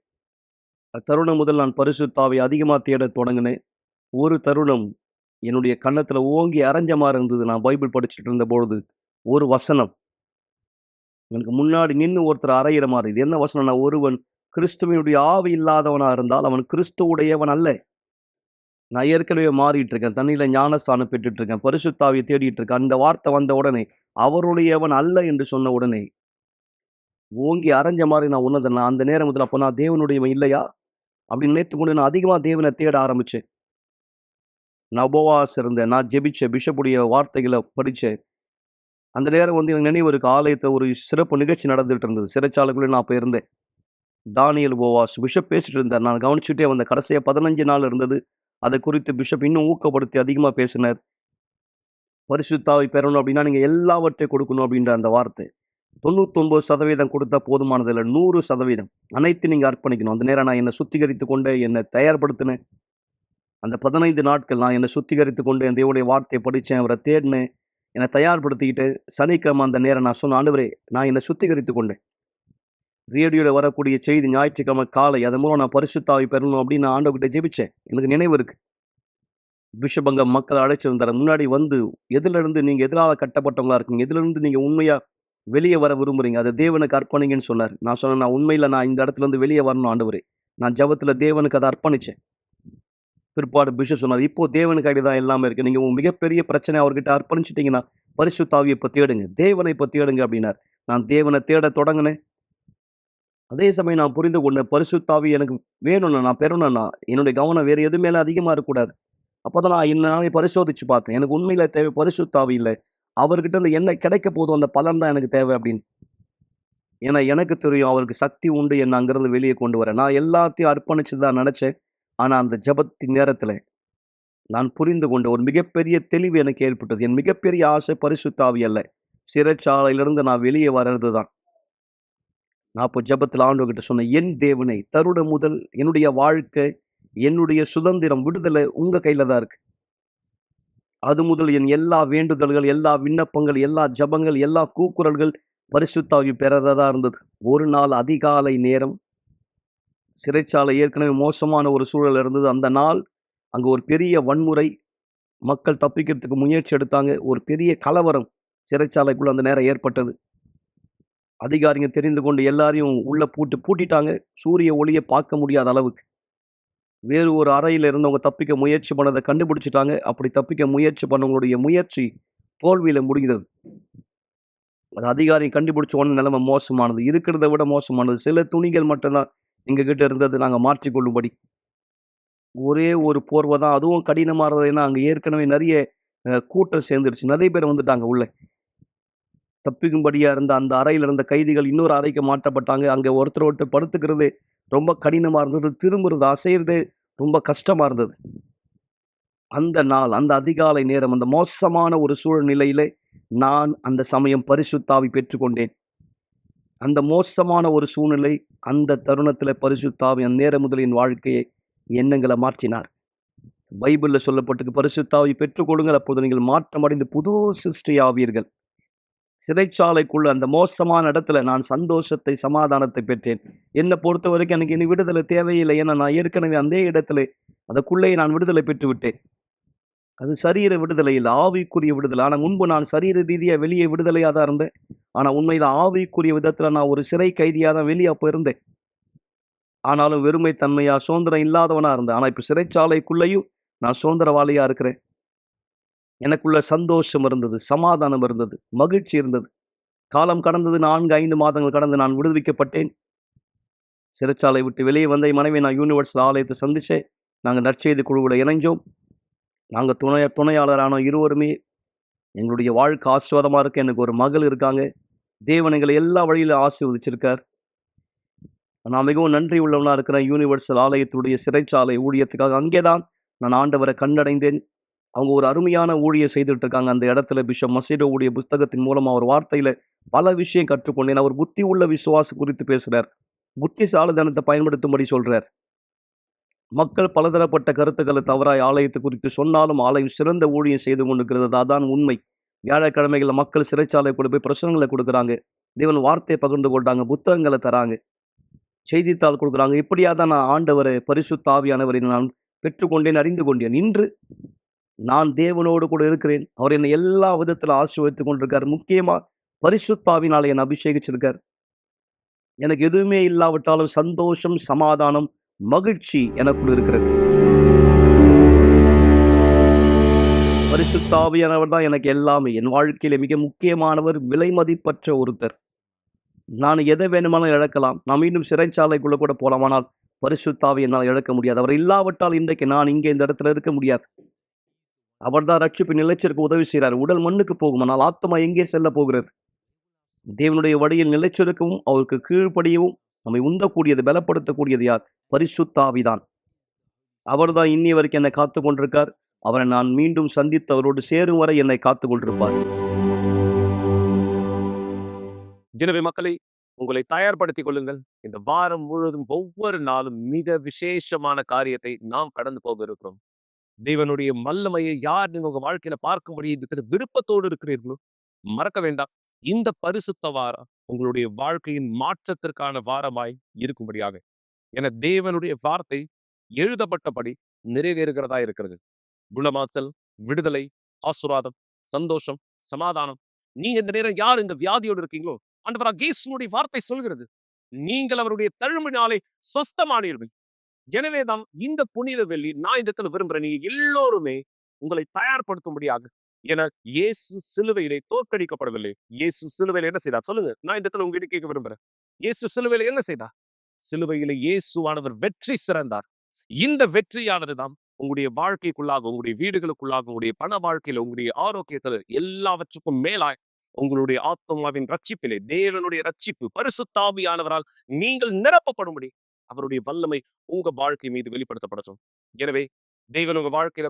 அத்தருணம் முதல் நான் பரிசுத்தாவை அதிகமாக தேட தொடங்கினேன். ஒரு தருணம் என்னுடைய கன்னத்தில் ஓங்கி அரைஞ்ச மாதிரி இருந்தது. நான் பைபிள் படிச்சுட்டு இருந்த பொழுது ஒரு வசனம் எனக்கு முன்னாடி நின்று ஒருத்தர் அறையிற மாதிரி. இது என்ன வசனம்? நான் ஒருவன் கிறிஸ்துவனுடைய ஆவி இல்லாதவனாக இருந்தால் அவன் கிறிஸ்துவுடையவன் அல்ல. நான் ஏற்கனவே மாறிட்டு இருக்கேன். தண்ணியில் ஞானஸ்தானம் பெற்றுட்டு இருக்கேன். பரிசுத்தாவியை தேடிட்டு இருக்கேன். அந்த வார்த்தை வந்த உடனே அவருடையவன் அல்ல என்று சொன்ன உடனே ஓங்கி அரைஞ்ச மாதிரி நான் உணர்ந்தேன். அந்த நேரம் முதல் அப்போ நான் தேவனுடையவன் இல்லையா? அப்படின்னு நினைத்து கொண்டு நான் அதிகமாக தேவனை தேட ஆரம்பித்தேன். நான் உபவாசம் இருந்தேன், நான் ஜெபிச்சேன், பிஷப்புடைய வார்த்தைகளை படித்தேன். அந்த நேரம் எனக்கு நினைவு இருக்கு, ஆலயத்தில் ஒரு சிறப்பு நிகழ்ச்சி நடந்துகிட்டு இருந்தது. சிறைச்சாலைக்குள்ளே நான் அப்போ இருந்தேன். தானியல் உபவாஸ் பிஷப் பேசிட்டு இருந்தார். நான் கவனிச்சுட்டே வந்த கடைசியாக 15 நாள் இருந்தது. அதை குறித்து பிஷப் இன்னும் ஊக்கப்படுத்தி அதிகமாக பேசினார். பரிசுத்தாவை பெறணும் அப்படின்னா நீங்கள் எல்லாவற்றையும் கொடுக்கணும் அப்படின்ற அந்த வார்த்தை. 99% கொடுத்தா போதுமானதில்லை, 100% அனைத்து நீங்கள் அர்ப்பணிக்கணும். அந்த நேரம் நான் என்னை சுத்திகரித்து கொண்டு என்னை தயார்படுத்தினேன். அந்த 15 நாட்கள் நான் என்னை சுத்திகரித்து கொண்டு என் தேவனுடைய வார்த்தையை படித்தேன், அவரை தேடினேன், என்னை தயார்படுத்திக்கிட்டு சனிக்கிழமை அந்த நேரம் நான் சொன்ன, ஆண்டவரே நான் என்னை சுத்திகரித்து கொண்டேன். ரேடியோவில் வரக்கூடிய செய்தி ஞாயிற்றுக்கிழமை காலை, அதன் மூலம் நான் பரிசுத்தாவி பெறணும் அப்படின்னு நான் ஆண்டவர்கிட்ட ஜெபிச்சேன். எனக்கு நினைவு இருக்கு. பிஷப் அங்கே மக்களை அழைச்சிருந்தார். முன்னாடி வந்து எதிலிருந்து நீங்கள் எதிரால் கட்டப்பட்டவங்களா இருக்கீங்க, எதிலிருந்து நீங்கள் உண்மையாக வெளியே வர விரும்புகிறீங்க, அதை தேவனுக்கு அர்ப்பணிங்கன்னு சொன்னார். நான் சொன்னேன், நான் உண்மையில் நான் இந்த இடத்துல இருந்து வெளியே வரணும் ஆண்டவரே. நான் ஜெபத்தில் தேவனுக்கு அதை அர்ப்பணித்தேன். பிற்பாடு பிஷப் சொன்னார், இப்போ தேவனுக்கு அடி தான் எல்லாமே இருக்குது. நீங்கள் உங்கள் மிகப்பெரிய பிரச்சனை அவர்கிட்ட அர்ப்பணிச்சிட்டிங்கன்னா பரிசுத்தாவியை இப்போ தேடுங்க, தேவனை இப்போ தேடுங்க அப்படின்னார். நான் தேவனை தேட தொடங்கினேன். அதே சமயம் நான் புரிந்து கொண்டேன், பரிசுத்தாவி எனக்கு வேணும்னா, நான் பெறணும்னா என்னுடைய கவனம் வேறு எது மேலே அதிகமாக இருக்கக்கூடாது. அப்போ தான் நான் நானே பரிசோதித்து பார்த்தேன். எனக்கு உண்மையில் தேவை பரிசுத்தாவி இல்லை, அவர்கிட்ட இருந்து என்ன கிடைக்க போதும் அந்த பலன் தான் எனக்கு தேவை அப்படின்னு. ஏன்னா எனக்கு தெரியும் அவருக்கு சக்தி உண்டு என்னை அங்கேருந்து வெளியே கொண்டு வரேன். நான் எல்லாத்தையும் அர்ப்பணிச்சு தான் நினச்சேன். ஆனால் அந்த ஜெபத்தின் நேரத்தில் நான் புரிந்து கொண்ட ஒரு மிகப்பெரிய தெளிவு எனக்கு ஏற்பட்டது. என் மிகப்பெரிய ஆசை பரிசுத்தாவி அல்ல, சிறைச்சாலையிலிருந்து நான் வெளியே வர்றது தான். நான் இப்போ ஜெபத்தில் ஆண்டவர்கிட்ட சொன்னேன், என் தேவனை, தருணம் முதல் என்னுடைய வாழ்க்கை, என்னுடைய சுதந்திரம், விடுதலை உங்கள் கையில் தான் இருக்குது. அது முதல் என் எல்லா வேண்டுதல்கள், எல்லா விண்ணப்பங்கள், எல்லா ஜெபங்கள், எல்லா கூக்குரல்கள் பரிசுத்தாவி பெறதாக இருந்தது. ஒரு நாள் அதிகாலை நேரம், சிறைச்சாலை ஏற்கனவே மோசமான ஒரு சூழல் இருந்தது. அந்த நாள் அங்கே ஒரு பெரிய வன்முறை, மக்கள் தப்பிக்கிறதுக்கு முயற்சி எடுத்தாங்க. ஒரு பெரிய கலவரம் சிறைச்சாலைக்குள்ள அந்த நேரம் ஏற்பட்டது. அதிகாரிங்க தெரிந்து கொண்டு எல்லாரையும் உள்ள பூட்டிட்டாங்க. சூரிய ஒளியை பார்க்க முடியாத அளவுக்கு. வேறு ஒரு அறையில் இருந்தவங்க தப்பிக்க முயற்சி பண்ணதை கண்டுபிடிச்சிட்டாங்க. அப்படி தப்பிக்க முயற்சி பண்ணவங்களுடைய முயற்சி தோல்வியில முடிகிறது. அது அதிகாரி கண்டுபிடிச்ச உடனே நிலைமை மோசமானது, இருக்கிறத விட மோசமானது. சில துணிகள் மட்டும்தான் எங்ககிட்ட இருந்தது, நாங்கள் மாற்றிக்கொள்ளும்படி. ஒரே ஒரு போர்வை தான், அதுவும் கடினமாக இருந்தது. ஏன்னா அங்கே ஏற்கனவே நிறைய கூட்டம் சேர்ந்துடுச்சு, நிறைய பேர் வந்துட்டாங்க உள்ள. தப்பிக்கும்படியா இருந்த அந்த அறையில் இருந்த கைதிகள் இன்னொரு அறைக்கு மாற்றப்பட்டாங்க. அங்கே ஒருத்தர் படுத்துக்கிறது ரொம்ப கடினமாக இருந்தது, திரும்புறது அசைறது ரொம்ப கஷ்டமாக இருந்தது. அந்த நாள், அந்த அதிகாலை நேரம், அந்த மோசமான ஒரு சூழ்நிலையிலே நான் அந்த சமயம் பரிசுத்தாவி பெற்றுக்கொண்டேன். அந்த மோசமான ஒரு சூழ்நிலை, அந்த தருணத்தில் பரிசுத்தாவி அந்த நேரம் முதல் என் வாழ்க்கையை, எண்ணங்களை மாற்றினார். பைபிளில் சொல்லப்பட்டிருக்கு, பரிசுத்தாவி பெற்றுக்கொள்ளுங்கள், அப்போது நீங்கள் மாற்றமடைந்து புது சிருஷ்டி ஆவீர்கள். சிறைச்சாலைக்குள்ள அந்த மோசமான இடத்துல நான் சந்தோஷத்தை, சமாதானத்தை பெற்றேன். என்னை பொறுத்த வரைக்கும் எனக்கு இனி விடுதலை தேவையில்லை. ஏன்னா நான் ஏற்கனவே அந்த இடத்துல அதற்குள்ளே நான் விடுதலை பெற்று விட்டேன். அது சரீர விடுதலை இல்லை, ஆவிக்குரிய விடுதலை. ஆனால் முன்பு நான் சரீர ரீதியாக வெளியே விடுதலையாக தான் இருந்தேன். ஆனால் உண்மையில் ஆவிக்குரிய விதத்தில் நான் ஒரு சிறை கைதியாக தான் வெளியே அப்போ இருந்தேன். ஆனாலும் வெறுமை தன்மையாக சுதந்திரம் இல்லாதவனாக இருந்தேன். ஆனால் இப்போ சிறைச்சாலைக்குள்ளேயும் நான் சுதந்திரவாளியாக இருக்கிறேன். எனக்குள்ள சந்தோஷம் இருந்தது, சமாதானம் இருந்தது, மகிழ்ச்சி இருந்தது. காலம் கடந்தது, 4-5 மாதங்கள் கடந்து நான் விடுவிக்கப்பட்டேன். சிறைச்சாலை விட்டு வெளியே வந்த என் மனைவி நான் யூனிவர்சல் ஆலயத்தை சந்தித்தேன். நாங்கள் நற்செய்தி குழுவில் இணைஞ்சோம். நாங்கள் துணையாளரான இருவருமே. எங்களுடைய வாழ்க்கை ஆசீர்வாதமாக இருக்கு. எனக்கு ஒரு மகள் இருக்காங்க. தேவன் எங்களை எல்லா வழியிலும் ஆசீர்வதிச்சிருக்கார். நான் மிகவும் நன்றி உள்ளவனாக இருக்கிறேன். யூனிவர்சல் ஆலயத்துடைய சிறைச்சாலை ஊழியத்துக்காக அங்கே தான் நான் ஆண்டவரை கண்டடைந்தேன். அவங்க ஒரு அருமையான ஊழியம் செய்துட்டு இருக்காங்க அந்த இடத்துல. பிஷப் மசீடோ ஊழிய புஸ்தகத்தின் மூலம் அவர் வார்த்தையில் பல விஷயம் கற்றுக்கொண்டேன். அவர் புத்தி உள்ள விசுவாசம் குறித்து பேசுகிறார், புத்திசாலித்தனத்தை பயன்படுத்தும்படி சொல்கிறார். மக்கள் பலதரப்பட்ட கருத்துக்களை தவறாய் ஆலயத்தை குறித்து சொன்னாலும் ஆலயம் சிறந்த ஊழியம் செய்து கொண்டிருக்கிறது. அதான் உண்மை. வியாழக்கிழமைகளில் மக்கள் சிறைச்சாலை கூட போய் பிரசனங்களை கொடுக்குறாங்க, தேவன் வார்த்தையை பகிர்ந்து கொள்றாங்க, புத்தகங்களை தராங்க, செய்தித்தாள் கொடுக்குறாங்க. இப்படியாக தான் நான் ஆண்டவரை, பரிசுத்த ஆவியானவரை நான் பெற்றுக்கொண்டேன், அறிந்து கொண்டேன். இன்று நான் தேவனோடு கூட இருக்கிறேன். அவர் என்னை எல்லா விதத்தில் ஆசீர்வதித்துக் கொண்டிருக்கார். முக்கியமாக பரிசுத்த ஆவியினாலே என்னை அபிஷேகிச்சிருக்கார். எனக்கு எதுவுமே இல்லாவிட்டாலும் சந்தோஷம், சமாதானம், மகிழ்ச்சி எனக்குள் இருக்கிறது. பரிசுத்த ஆவியானவர் தான் எனக்கு எல்லாமே. என் வாழ்க்கையில மிக முக்கியமானவர், விலை மதிப்பற்ற ஒருத்தர். நான் எதை வேணுமானாலும் இழக்கலாம், நான் மீண்டும் சிறைச்சாலைக்குள்ள கூட போலாம். ஆனால் பரிசுத்தாவை என்னால் இழக்க முடியாது. அவர் இல்லாவிட்டால் இன்றைக்கு நான் இங்கே இந்த இடத்துல இருக்க முடியாது. அவர் தான் ரட்சிப்பு நிலைச்சிருக்க உதவி செய்கிறார். உடல் மண்ணுக்கு போகும், ஆனால் ஆத்மா எங்கே செல்ல போகிறது? தேவனுடைய வழியில் நிலைச்சிருக்கவும் அவருக்கு கீழ்ப்படியவும் நம்மை உந்தக்கூடியது, பலப்படுத்தக்கூடியது யார்? பரிசுத்தாவிதான். அவர் தான் இன்னி வரைக்கும் என்னை காத்து கொண்டிருக்கார். அவரை நான் மீண்டும் சந்தித்து அவரோடு சேரும் வரை என்னை காத்து கொண்டிருப்பார். எனவே மக்களை, உங்களை தயார்படுத்திக் கொள்ளுங்கள். இந்த வாரம் முழுவதும் ஒவ்வொரு நாளும் மிக விசேஷமான காரியத்தை நாம் கடந்து போக இருக்கிறோம். தேவனுடைய வல்லமையை யார் நீங்க உங்க வாழ்க்கையில பார்க்கும்படி இருக்கிற விருப்பத்தோடு இருக்கிறீர்களோ, மறக்க வேண்டாம். இந்த பரிசுத்த வாரம் உங்களுடைய வாழ்க்கையின் மாற்றத்திற்கான வாரமாய் இருக்கும்படியாக என தேவனுடைய வார்த்தை எழுதப்பட்டபடி நிறைவேறுகிறதா இருக்கிறது. குணமாத்தல், விடுதலை, ஆசீர்வாதம், சந்தோஷம், சமாதானம். நீங்க இந்த நேரம் யார் இந்த வியாதியோடு இருக்கீங்களோ, ஆண்டவராகிய இயேசுவுடைய வார்த்தை சொல்கிறது, நீங்கள் அவருடைய தழும்பினாலே சொஸ்தமானீர்கள். எனவேதான் இந்த புனித வெள்ளி நான் இந்த இடத்துல விரும்புறேன், நீங்க எல்லோருமே உங்களை தயார்படுத்தும்படியாக. என இயேசு சிலுவையிலே தோற்கடிக்கப்படவில்லை. இயேசு சிலுவையில என்ன செய்தார் சொல்லுங்க. நான் இந்த இடத்துல உங்ககிட்ட கேட்க விரும்புறேன், இயேசு சிலுவையில என்ன செய்தார்? சிலுவையில இயேசுவானவர் வெற்றி சிறந்தார். இந்த வெற்றியானதுதான் உங்களுடைய வாழ்க்கைக்குள்ளாக, உங்களுடைய வீடுகளுக்குள்ளாக, உங்களுடைய பண வாழ்க்கையில, உங்களுடைய ஆரோக்கியத்துல, எல்லாவற்றுக்கும் மேலாய் உங்களுடைய ஆத்மாவின் ரட்சிப்பிலே, தேவனுடைய ரட்சிப்பு, பரிசுத்த ஆவியானவரால் நீங்கள் நிரப்பப்படும்படி அவருடைய வல்லமை உங்க வாழ்க்கை மீது வெளிப்படுத்தப்படட்டும். எனவே தேவன் உங்க வாழ்க்கையில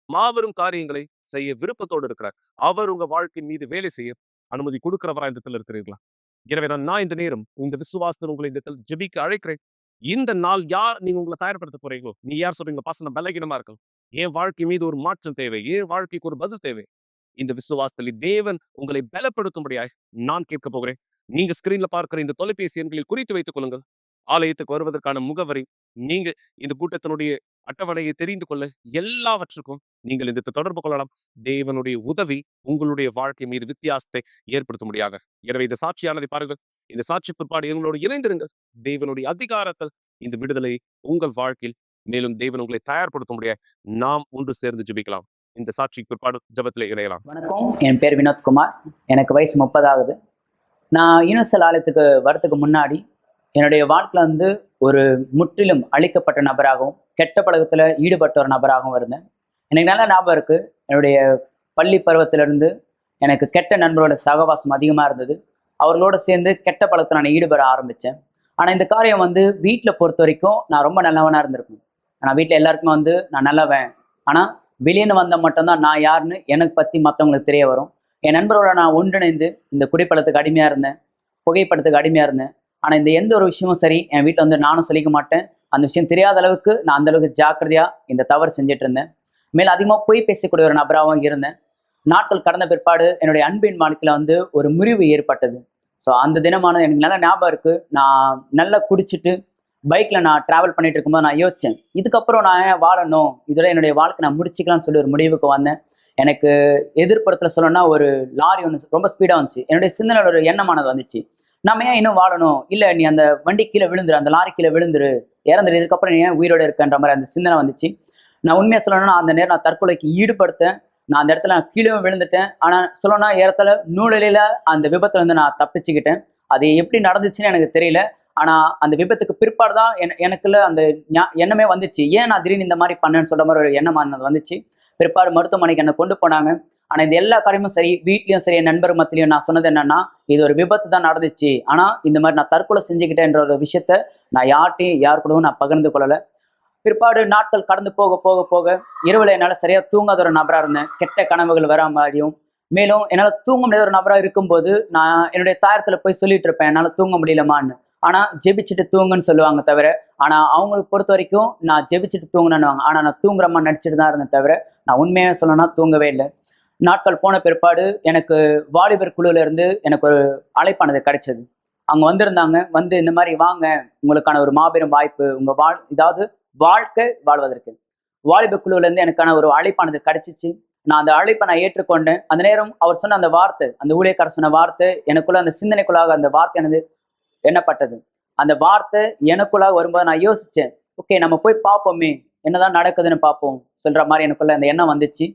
மாபெரும் காரியங்களை செய்ய விருப்பத்தோடு இருக்கிறார். அவர் உங்க வாழ்க்கை மீது வேலை செய்ய அனுமதி கொடுக்கிறவரா இந்த இடத்துல இருக்கிறீர்களா? எனவே நான் இந்த நேரம் இந்த விசுவாசத்தில் உங்களை இந்த இடத்துல ஜெபிக்க அழைக்கிறேன். இந்த நாள் யார் நீங்க உங்களை தயார்படுத்த போறீங்களோ, நீ யார் சொல்றீங்க, பாசன பலகீனமா இருக்கும், என் வாழ்க்கை மீது ஒரு மாற்றம் தேவை, என் வாழ்க்கைக்கு ஒரு பதில் தேவை. இந்த விசுவாசத்தில் தேவன் உங்களை பலப்படுத்தும்படியாய் நான் கேட்க போகிறேன். நீங்க ஸ்கிரீன்ல பார்க்கிற இந்த தொலைபேசி எண்களில் குறித்து வைத்துக் கொள்ளுங்கள். ஆலயத்துக்கு வருவதற்கான முகவரி, நீங்க இந்த கூட்டத்தினுடைய அட்டவணையை தெரிந்து கொள்ள, எல்லாவற்றுக்கும் நீங்கள் இந்த தொடர்பு கொள்ளலாம். தேவனுடைய உதவி உங்களுடைய வாழ்க்கை மீது வித்தியாசத்தை ஏற்படுத்த முடியாக. எனவே இந்த சாட்சியானதை பாருங்கள். இந்த சாட்சி பிற்பாடு எங்களோடு இணைந்திருங்கள். தேவனுடைய அதிகாரத்தில் இந்த விடுதலை உங்கள் வாழ்க்கையில், மேலும் தேவன் உங்களை தயார்படுத்த முடியாது. நாம் ஒன்று சேர்ந்து ஜெபிக்கலாம். இந்த சாட்சி பிற்பாடு ஜெபத்திலே இணையலாம். வணக்கம், என் பேர் வினோத்குமார். எனக்கு வயசு 30 ஆகுது. நான் யூனிவர்சல் ஆலயத்துக்கு வரத்துக்கு முன்னாடி என்னுடைய வாழ்க்கையில் ஒரு முற்றிலும் அழிக்கப்பட்ட நபராகவும், கெட்ட பழக்கத்தில் ஈடுபட்ட ஒரு நபராகவும் இருந்தேன். எனக்கு நல்ல ஞாபகம் இருக்குது, என்னுடைய பள்ளி பருவத்திலிருந்து எனக்கு கெட்ட நண்பரோட சகவாசம் அதிகமாக இருந்தது. அவர்களோடு சேர்ந்து கெட்ட பழக்கத்தில் நான் ஈடுபட ஆரம்பித்தேன். ஆனால் இந்த காரியம் வீட்டில் பொறுத்த வரைக்கும் நான் ரொம்ப நல்லவனாக இருந்திருக்கேன். ஆனால் வீட்டில் எல்லாருக்குமே நான் நல்லவன், ஆனால் வெளியேன்னு வந்தால் மட்டும்தான் நான் யாருன்னு எனக்கு பற்றி மற்றவங்களுக்கு தெரிய வரும். என் நண்பரோட நான் ஒன்றிணைந்து இந்த குடிப்பழத்துக்கு அடிமையாக இருந்தேன், புகைப்படத்துக்கு அடிமையாக இருந்தேன். ஆனால் இந்த எந்த ஒரு விஷயமும் சரி என் வீட்டில் நானும் சொல்லிக்க மாட்டேன். அந்த விஷயம் தெரியாத அளவுக்கு நான் அந்தளவுக்கு ஜாக்கிரதையாக இந்த தவறு செஞ்சுட்டு இருந்தேன். மேலும் அதிகமாக பொய் பேசக்கூடிய ஒரு நபராகவும் இருந்தேன். நாட்கள் கடந்த பிற்பாடு என்னுடைய அன்பின் வாழ்க்கையில் ஒரு முறிவு ஏற்பட்டது. ஸோ அந்த தினமானது எனக்கு நல்ல ஞாபகம் இருக்குது. நான் நல்லா குடிச்சிட்டு பைக்கில் நான் ட்ராவல் பண்ணிட்டு இருக்கும்போது நான் யோசித்தேன், இதுக்கப்புறம் நான் ஏன் வாழணும், இதோட என்னுடைய வாழ்க்கை நான் முடிச்சிக்கலாம்னு சொல்லி ஒரு முடிவுக்கு வந்தேன். எனக்கு எதிர்ப்புறத்தில் சொல்லணும்னா ஒரு லாரி ஒன்று ரொம்ப ஸ்பீடாக வந்துச்சு. என்னுடைய சிந்தனையில் ஒரு எண்ணமானது வந்துச்சு, நம்ம ஏன் இன்னும் வாழணும், இல்லை நீ அந்த வண்டி கீழே விழுந்துரு, அந்த லாரி கீழே விழுந்துரு, இறந்துரு, இதுக்கப்புறம் நீ ஏன் உயிரோடு இருக்கன்ற மாதிரி அந்த சிந்தனை வந்துச்சு. நான் உண்மையாக சொல்லணும்னா அந்த நேரம் நான் தற்கொலைக்கு ஈடுபடுத்தேன். நான் அந்த இடத்துல கீழே விழுந்துட்டேன். ஆனால் சொல்லணும்னா ஏறத்தாழ நூலிலையில் அந்த விபத்துல நான் தப்பிச்சுக்கிட்டேன். அது எப்படி நடந்துச்சுன்னு எனக்கு தெரியல. ஆனால் அந்த விபத்துக்கு பிற்பாடு தான் எனக்குள்ள அந்த எண்ணமே வந்துச்சு, ஏன் நான் திடீர்னு இந்த மாதிரி பண்ணேன்னு சொல்கிற மாதிரி ஒரு எண்ணம் வந்துச்சு. பிற்பாடு மருத்துவமனைக்கு என்னை கொண்டு போனாங்க. ஆனால் இது எல்லா காரியமும் சரி, வீட்லேயும் சரி, என் நண்பர் மத்தியிலையும் நான் சொன்னது என்னன்னா, இது ஒரு விபத்து தான் நடந்துச்சு, ஆனால் இந்த மாதிரி நான் தற்கொலை செஞ்சுக்கிட்டேன்ற ஒரு விஷயத்த நான் யார் கூடவும் நான் பகிர்ந்து கொள்ளலை. பிற்பாடு நாட்கள் கடந்து போக போக போக இரவில் என்னால் சரியாக தூங்காத ஒரு நபராக இருந்தேன். கெட்ட கனவுகள் வரா மாதிரியும், மேலும் என்னால் தூங்க முடியாத ஒரு நபராக இருக்கும்போது நான் என்னுடைய தாயத்தில் போய் சொல்லிட்டு இருப்பேன், என்னால் தூங்க முடியலமான்னு. ஆனால் ஜெபிச்சுட்டு தூங்குன்னு சொல்லுவாங்க தவிர, ஆனால் அவங்களுக்கு பொறுத்த வரைக்கும் நான் ஜெபிச்சுட்டு தூங்கினேன்னுவாங்க. ஆனால் நான் தூங்குறமா நடிச்சுட்டு தான் இருந்தேன் தவிர, நான் உண்மையாக சொல்லணும்னா தூங்கவே இல்லை. நாட்கள் போன பிற்பாடு எனக்கு வாலிபர் குழுவிலேருந்து எனக்கு ஒரு அழைப்பானது கிடைச்சது. அவங்க வந்திருந்தாங்க. இந்த மாதிரி வாங்க, உங்களுக்கான ஒரு மாபெரும் வாய்ப்பு, உங்கள் வாழ்க்கை வாழ்வதற்கு வாலிபர் குழுவிலேருந்து எனக்கான ஒரு அழைப்பானது கிடைச்சிச்சு. நான் அந்த அழைப்பை நான் ஏற்றுக்கொண்டேன். அந்த நேரம் அவர் சொன்ன அந்த வார்த்தை, அந்த ஊழியக்காரர் சொன்ன வார்த்தை எனக்குள்ள, அந்த சிந்தனைக்குள்ளாக அந்த வார்த்தையானது எண்ணப்பட்டது. அந்த வார்த்தை எனக்குள்ளாக வரும்போது நான் யோசித்தேன், ஓகே நம்ம போய் பார்ப்போமே, என்னதான் நடக்குதுன்னு பார்ப்போம் சொல்கிற மாதிரி எனக்குள்ள அந்த எண்ணம் வந்துச்சு.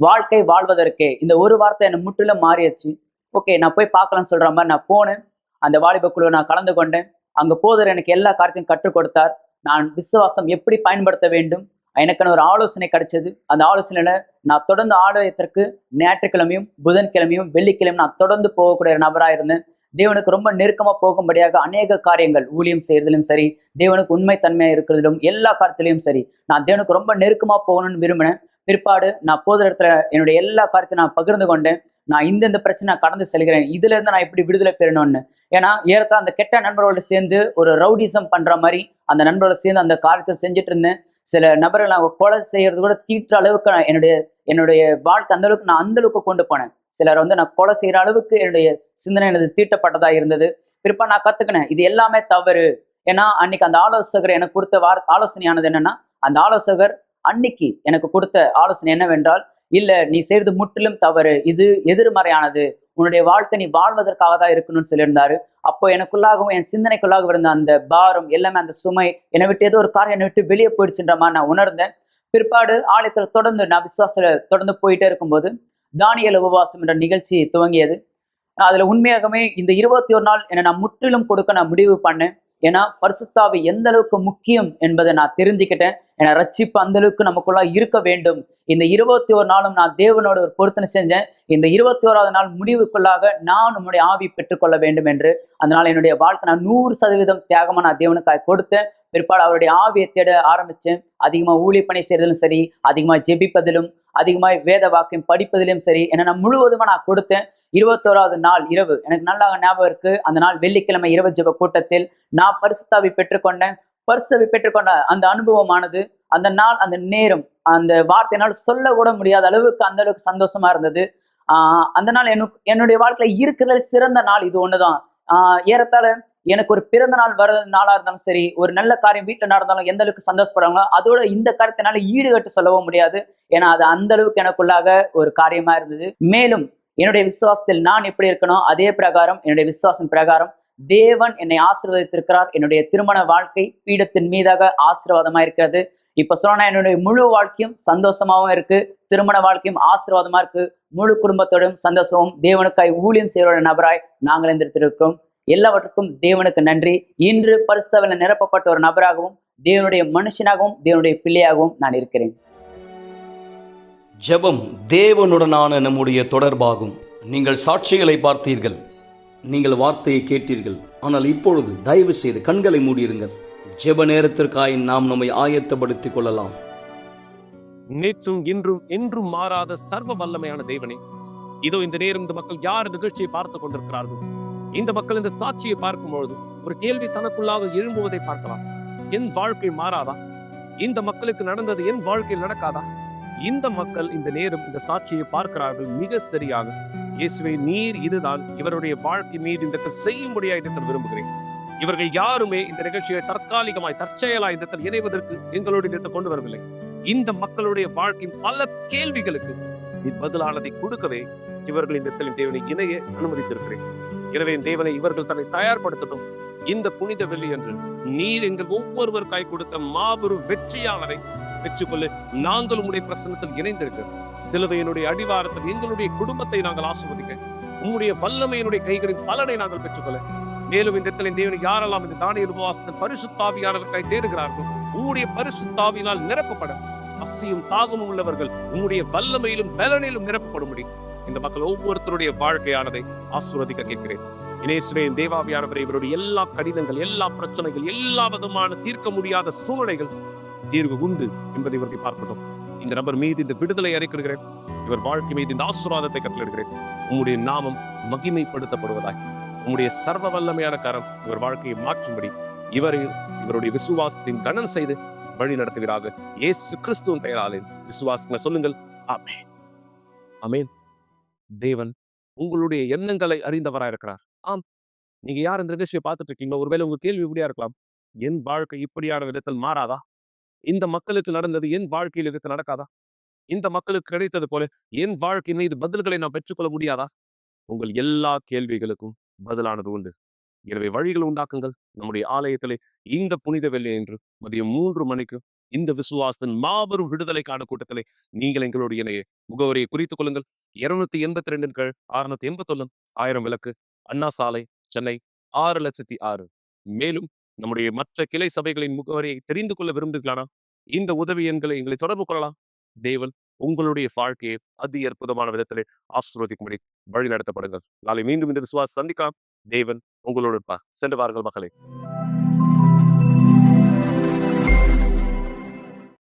வாழ்க்கை வாழ்வதற்கே இந்த ஒரு வார்த்தை என்னை முற்றிலும் மாறிடுச்சு. ஓகே நான் போய் பார்க்கலாம்னு சொல்கிற மாதிரி நான் போனேன். அந்த வாலிப குழுவை நான் கலந்து கொண்டேன். அங்கே போதர் எனக்கு எல்லா காரியத்தையும் கற்றுக் கொடுத்தார். நான் விசுவாசம் எப்படி பயன்படுத்த வேண்டும், எனக்கான ஒரு ஆலோசனை கிடைச்சது. அந்த ஆலோசனையில நான் தொடர்ந்து ஆலயத்திற்கு ஞாயிற்றுக்கிழமையும் புதன்கிழமையும் வெள்ளிக்கிழமையும் நான் தொடர்ந்து போகக்கூடிய ஒரு நபராக இருந்தேன். தேவனுக்கு ரொம்ப நெருக்கமா போகும்படியாக அநேக காரியங்கள் ஊழியம் செய்யறதிலும் சரி, தேவனுக்கு உண்மை தன்மையா இருக்கிறதிலும் எல்லா காரியத்திலையும் சரி, நான் தேவனுக்கு ரொம்ப நெருக்கமா போகணும்னு விரும்பினேன். பிற்பாடு நான் போகிற இடத்துல என்னுடைய எல்லா காரியத்தையும் நான் பகிர்ந்து கொண்டேன். நான் இந்த பிரச்சனை நான் கடந்து செல்கிறேன், இதுல இருந்து நான் எப்படி விடுதலை பெறணும்னு. ஏன்னா ஏறத்தாழ அந்த கெட்ட நண்பர்களோட சேர்ந்து ஒரு ரவுடிசம் பண்ற மாதிரி அந்த நண்பரோட சேர்ந்து அந்த காரியத்தை செஞ்சுட்டு இருந்தேன். சில நபர்கள் அவங்க கொலை செய்யறது கூட தீட்டுற அளவுக்கு என்னுடைய என்னுடைய வாழ்க்கை அந்த அளவுக்கு கொண்டு போனேன். சிலர் நான் கொலை செய்யற அளவுக்கு என்னுடைய சிந்தனை எனது தீட்டப்பட்டதா இருந்தது. பிற்பா நான் கத்துக்கினேன் இது எல்லாமே தவறு. ஏன்னா அன்னைக்கு அந்த ஆலோசகர் எனக்கு கொடுத்த ஆலோசனையானது என்னன்னா, அந்த ஆலோசகர் அன்னைக்கு எனக்கு கொடுத்த ஆலோசனை என்னவென்றால், இல்ல நீ செய்யறது முற்றிலும் தவறு, இது எதிர்மறையானது, உன்னுடைய வாழ்க்கை நீ வாழ்வதற்காக தான் இருக்கணும்னு சொல்லியிருந்தாரு. அப்போ எனக்குள்ளாகவும் என் சிந்தனைக்குள்ளாக இருந்த அந்த பாரம் எல்லாமே, அந்த சுமை என்னை விட்டு ஏதோ ஒரு காரியம் என்னை விட்டு வெளியே போயிடுச்சுன்ற மாதிரி நான் உணர்ந்தேன். பிற்பாடு ஆலயத்துல தொடர்ந்து நான் விசுவாசத்துல தொடர்ந்து போயிட்டே இருக்கும்போது தானியேல் உபவாசம் என்ற நிகழ்ச்சி துவங்கியது. அதுல உண்மையாகவே இந்த 21 நாள் என்னை நான் முற்றிலும் கொடுக்க நான் முடிவு பண்ணேன். ஏன்னா பரிசுத்தாவி எந்த அளவுக்கு முக்கியம் என்பதை நான் தெரிஞ்சுக்கிட்டேன். ஏன்னா ரட்சிப்பு அந்த அளவுக்கு நமக்குள்ள இருக்க வேண்டும். இந்த 21 நாளும் நான் தேவனோட ஒரு பொருத்தனை செஞ்சேன். இந்த 21வது நாள் முடிவுக்குள்ளாக நான் உன்னுடைய ஆவி பெற்றுக்கொள்ள வேண்டும் என்று. அதனால என்னுடைய வாழ்க்கை நான் 100% தியாகமா நான் தேவனுக்காக கொடுத்தேன். பிற்பாடு அவருடைய ஆவியை தேட ஆரம்பிச்சேன். அதிகமா ஊழிய பணி செய்யறதிலும் சரி, அதிகமா ஜெபிப்பதிலும், அதிகமா வேத வாக்கியம் படிப்பதிலும் சரி, நான் முழுவதுமா நான் கொடுத்தேன். 21வது நாள் இரவு எனக்கு நல்லா ஞாபகம் இருக்கு. அந்த நாள் வெள்ளிக்கிழமை இரவு ஜெப கூட்டத்தில் நான் பரிசுத்தாவி பெற்றுக்கொண்டேன். பரிசுத்தாவி பெற்றுக்கொண்ட அந்த அனுபவமானது, அந்த நாள், அந்த நேரம், அந்த வார்த்தையினால் சொல்ல கூட முடியாத அளவுக்கு அந்த அளவுக்கு சந்தோஷமா இருந்தது. அந்த நாள் என்னுடைய வாழ்க்கையில இருக்கிற சிறந்த நாள் இது ஒண்ணுதான். ஏறத்தாழ எனக்கு ஒரு பிறந்த நாள் வர நாளா இருந்தாலும் சரி, ஒரு நல்ல காரியம் வீட்டுல நடந்தாலும் எந்த அளவுக்கு சந்தோஷப்படுறாங்களோ அதோட இந்த காரியத்தினால ஈடுகட்டு சொல்லவும் முடியாது. ஏன்னா அது அந்த அளவுக்கு எனக்குள்ளாக ஒரு காரியமா இருந்தது. மேலும் என்னுடைய விசுவாசத்தில் நான் எப்படி இருக்கணும், அதே பிரகாரம் என்னுடைய விசுவாசம் பிரகாரம் தேவன் என்னை ஆசீர்வதித்திருக்கிறார். என்னுடைய திருமண வாழ்க்கை பீடத்தின் மீதாக ஆசீர்வாதமா இருக்கிறது. இப்ப சொன்னா என்னுடைய முழு வாழ்க்கையும் சந்தோஷமாவும் இருக்கு, திருமண வாழ்க்கையும் ஆசீர்வாதமா இருக்கு. முழு குடும்பத்தோடும் சந்தோஷமும் தேவனுக்காய் ஊழியம் செய்கிற நபராய் நாங்கள் இருந்திருக்கிறோம். எல்லாவற்றுக்கும் தேவனுக்கு நன்றி. இன்று பரிசுத்தாவில நிரப்பப்பட்ட ஒரு நபராகவும் தேவனுடைய மனுஷனாகவும் தேவனுடைய பிள்ளையாகவும் நான் இருக்கிறேன். ஜெபம் தேவனுடனான நம்முடைய தொடர்பாகும். நீங்கள் சாட்சிகளை பார்த்தீர்கள், நீங்கள் வார்த்தையை கேட்டீர்கள். ஆனால் இப்பொழுது தயவு செய்து கண்களை மூடியிருங்கள். ஜெப நேரத்திற்காய் நாம் நம்மை ஆயத்தப்படுத்திக் கொள்ளலாம். நேற்றும் இன்றும் என்றும் மாறாத சர்வ வல்லமையான தேவனே, இதோ இந்த நேரம் இந்த மக்கள் யார் நிகழ்ச்சியை பார்த்து கொண்டிருக்கிறார்கள், இந்த மக்கள் இந்த சாட்சியை பார்க்கும்பொழுது ஒரு கேள்வி தனக்குள்ளாக எழும்புவதை பார்க்கலாம். என் வாழ்க்கை மாறாதா? இந்த மக்களுக்கு நடந்தது என் வாழ்க்கையில் நடக்காதா? இந்த மக்கள் இந்த நேரம் இந்த சாட்சியை பார்க்கிறார்கள். மிக சரியாக இயேசுவே, நீர் இதுதான் இவருடைய வாழ்க்கை மீது இந்த செய்யும்படியா இந்த விரும்புகிறேன். இவர்கள் யாருமே இந்த நிகழ்ச்சியை தற்காலிகமாய் தற்செயலாய் இந்த இணைவதற்கு எங்களுடைய கொண்டு வரவில்லை. இந்த மக்களுடைய வாழ்க்கையின் பல கேள்விகளுக்கு பதிலானதை கொடுக்கவே இவர்கள் இந்த தேவனை இணைய அனுமதித்திருக்கிறேன். எனவே தேவனை இவர்கள் தன்னை தயார்படுத்தட்டும். இந்த புனித வெள்ளி என்று நீர் எங்கள் ஒவ்வொருவருக்காய் கொடுத்த மாபெரும் வெற்றியாளரை பெற்றுக்கொள்ள நாங்கள் உங்களுடைய பிரசன்னத்தில் இணைந்திருக்கிறோம். சிலுவையினுடைய அடிவாரத்தில் எங்களுடைய குடும்பத்தை நாங்கள் ஆசிர்வதிக்க உங்களுடைய வல்லமையினுடைய கைகளின் பலனை நாங்கள் பெற்றுக்கொள்ள, மேலும் இந்த இடத்துல தேவனை யாரெல்லாம் இந்த தானியேல் உபவாசத்தில் பரிசுத்தாவியானவர்காய் தேடுகிறார்கள், உங்களுடைய பரிசுத்தாவியினால் நிரப்பப்பட பசியும் தாகமும் உள்ளவர்கள் உங்களுடைய வல்லமையிலும் பலனிலும் நிரப்பப்படும்படி இந்த மக்கள் ஒவ்வொருத்தருடைய வாழ்க்கையானதை ஆசீர்வதிக்க கேட்கிறேன். இயேசுவே, தேவாவியானவரை இவருடைய எல்லா கடிதங்கள், எல்லா பிரச்சனைகள், எல்லா விதமான தீர்க்க முடியாத சூழ்நிலைகள் தீர்வு உண்டு என்பதை இவர்கள் பார்க்கட்டும். இந்த நபர் மீது இந்த விடுதலை அறிக்கிறேன். இவர் வாழ்க்கை மீது இந்த ஆசீர்வாதத்தை கட்டளையிடுகிறேன். உங்களுடைய நாமம் மகிமைப்படுத்தப்படுவதாய் உங்களுடைய சர்வ வல்லமையான கரம் இவர் வாழ்க்கையை மாற்றும்படி இவருடைய விசுவாசத்தின் கணம் செய்து வழி நடத்துகிறார்கள். இயேசு கிறிஸ்துவின் பெயராலே விசுவாசங்களை சொல்லுங்கள். ஆமென். ஆமென். தேவன் உங்களுடைய எண்ணங்களை அறிந்தவராய் இருக்கிறார். ஆம், நீங்க யார் இந்த நிகழ்ச்சியை பார்த்துட்டு இருக்கீங்களோ, ஒருவேளை உங்க கேள்வி இப்படியா இருக்கலாம், என் வாழ்க்கை இப்படியான விதத்தில் மாறாதா? இந்த மக்களுக்கு நடந்தது என் வாழ்க்கையில் விதத்தில் நடக்காதா? இந்த மக்களுக்கு கிடைத்தது போல என் வாழ்க்கை மீது பதில்களை நான் பெற்றுக்கொள்ள முடியாதா? உங்கள் எல்லா கேள்விகளுக்கும் பதிலானது உண்டு. எனவே வழிகள் உண்டாக்குங்கள். நம்முடைய ஆலயத்திலே இந்த புனித வெள்ளி என்று மதியம் 3 மணிக்கு இந்த விசுவாசத்தின் மாபெரும் விடுதலைக்கான கூட்டத்திலே நீங்கள் எங்களுடைய முகவரியை குறித்துக் கொள்ளுங்கள். 282 681 1000 விளக்கு, அண்ணா சாலை, சென்னை 6,00,006. மேலும் நம்முடைய மற்ற கிளை சபைகளின் முகவரியை தெரிந்து கொள்ள விரும்புகிறானா? இந்த உதவி எண்களை எங்களை தொடர்பு கொள்ளலாம். தேவன் உங்களுடைய வாழ்க்கையை அதி அற்புதமான விதத்திலே ஆசீர்வதிக்கும்படி வழி நடத்தப்படுங்கள். நாளை மீண்டும் இந்த விசுவாச சந்திக்கலாம். தேவன் உங்களோடு இருப்பார். சென்று வாருங்கள் மகளே.